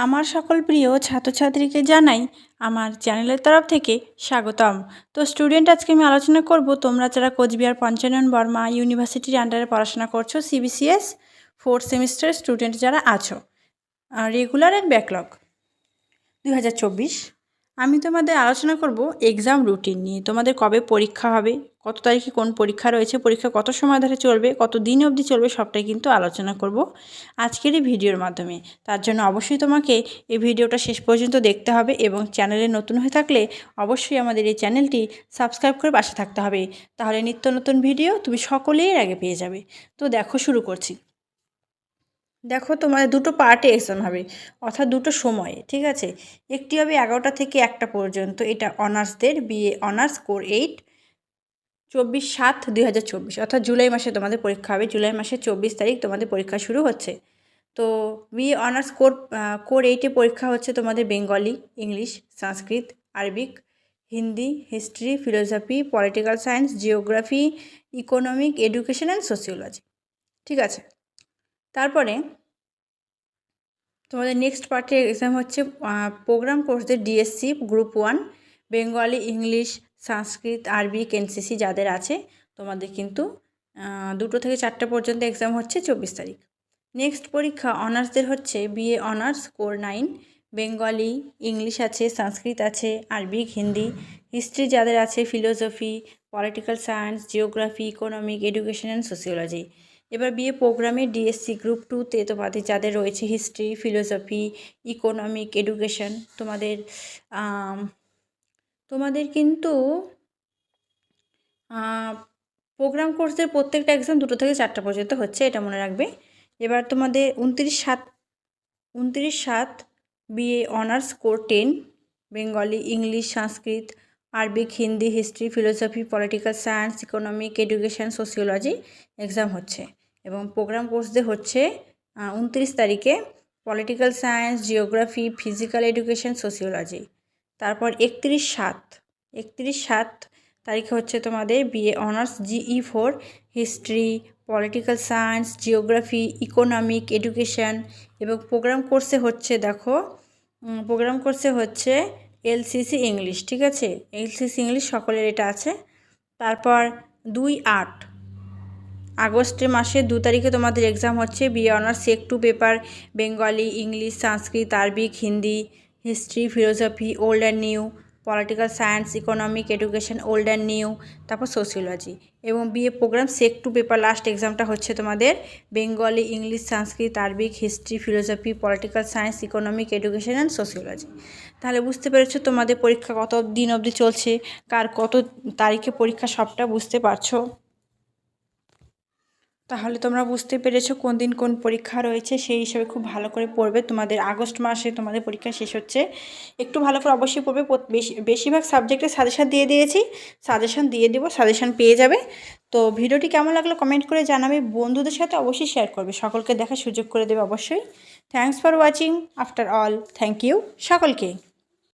আমার সকল প্রিয় ছাত্রছাত্রীকে জানাই আমার চ্যানেলের তরফ থেকে স্বাগতম। তো স্টুডেন্ট, আজকে আমি আলোচনা করব তোমরা যারা কোচবিহার পঞ্চানন বর্মা ইউনিভার্সিটির আন্ডারে পড়াশোনা করছো, সিবিসিএস 4th সেমিস্টার স্টুডেন্ট যারা আছো, রেগুলার অ্যান্ড ব্যাকলগ 2024। আমি তোমাদের আলোচনা করব এক্সাম রুটিন নিয়ে। তোমাদের কবে পরীক্ষা হবে, কত তারিখে কোন পরীক্ষা রয়েছে, পরীক্ষা কত সময় ধরে চলবে, কত দিন অবধি চলবে, সবটাই কিন্তু আলোচনা করব আজকের এই ভিডিওর মাধ্যমে। তার জন্য অবশ্যই তোমাকে এই ভিডিওটা শেষ পর্যন্ত দেখতে হবে এবং চ্যানেলে নতুন হয়ে থাকলে অবশ্যই আমাদের এই চ্যানেলটি সাবস্ক্রাইব করে পাশে থাকতে হবে। তাহলে নিত্য নতুন ভিডিও তুমি সকলের আগে পেয়ে যাবে। তো দেখো, শুরু করছি। দেখো, তোমাদের দুটো পার্টে এক্সাম হবে, অর্থাৎ দুটো সময়ে, ঠিক আছে। একটি হবে 11টা থেকে 1টা পর্যন্ত, এটা অনার্সদের, বিএ অনার্স কোর 8, 24/7/2024, অর্থাৎ জুলাই মাসে তোমাদের পরীক্ষা হবে। জুলাই মাসের 24 তারিখ তোমাদের পরীক্ষা শুরু হচ্ছে। তো বিএ অনার্স কোর 8-এ পরীক্ষা হচ্ছে তোমাদের Bengali, English, Sanskrit, Arabic, Hindi, history, philosophy, political science, geography, economic, education and sociology, ঠিক আছে। তারপরে তোমাদের নেক্সট পার্টে এক্সাম হচ্ছে প্রোগ্রাম কোর্সদের DSC group 1, Bengali, English, Sanskrit, Arabic, NCC যাদের আছে, তোমাদের কিন্তু 2টো থেকে 4টা পর্যন্ত এক্সাম হচ্ছে 24 তারিখ। নেক্সট পরীক্ষা অনার্সদের হচ্ছে BA honours core 9, Bengali, English আছে, সংস্কৃত আছে, আরবিক, হিন্দি, হিস্ট্রি যাদের আছে, philosophy, political science, geography, economic, education and sociology. এবার বিএ প্রোগ্রামে ডিএসসি গ্রুপ 2-তে তোমাদের যাদের রয়েছে হিস্ট্রি, ফিলোসফি, ইকোনমিক, এডুকেশন, তোমাদের কিন্তু প্রোগ্রাম কোর্সের প্রত্যেকটা এক্সাম 2টো থেকে 4টা পর্যন্ত হচ্ছে, এটা মনে রাখবে। এবার তোমাদের 29/7 BA honours core 10, Bengali, English, Sanskrit, Arabic, Hindi, history, philosophy, political science, economic, education, sociology exam হচ্ছে। এবং প্রোগ্রাম কোর্সদের হচ্ছে 29 তারিখে political science, geography, physical education, sociology. তারপর 31/7 তারিখে হচ্ছে তোমাদের BA honours GE 4, history, political science, geography, economic, education. এবং প্রোগ্রাম কোর্সে হচ্ছে, দেখো, প্রোগ্রাম কোর্সে হচ্ছে এলসিসি ইংলিশ, ঠিক আছে। এলসিসি ইংলিশ সকলের এটা আছে। তারপর 2 আগস্ট মাসের 2 তারিখে তোমাদের এক্সাম হচ্ছে BA honours sec 2 paper, Bengali, English, Sanskrit, Arabic, Hindi, history, philosophy, old and new, political science, economic, education, old and new, তারপর সোশিওলজি। এবং BA programme sec 2 paper last এক্সামটা হচ্ছে তোমাদের Bengali, English, Sanskrit, Arabic, history, philosophy, political science, economic, education and sociology. তাহলে বুঝতে পেরেছো তোমাদের পরীক্ষা কত দিন অবধি চলছে, কার কত তারিখে পরীক্ষা, সবটা বুঝতে পারছো। তাহলে তোমরা বুঝতে পেরেছো কোন দিন কোন পরীক্ষা রয়েছে, সেই হিসাবে খুব ভালো করে পড়বে। তোমাদের আগস্ট মাসে তোমাদের পরীক্ষা শেষ হচ্ছে, একটু ভালো করে অবশ্যই পড়বে। বেশিরভাগ সাবজেক্টের সাজেশান দিয়ে দিয়েছি, সাজেশান দিয়ে দেবো, সাজেশান পেয়ে যাবে। তো ভিডিওটি কেমন লাগলো কমেন্ট করে জানাবে, বন্ধুদের সাথে অবশ্যই শেয়ার করবে, সকলকে দেখার সুযোগ করে দেবে অবশ্যই। Thanks for watching. After all, thank you সকলকে।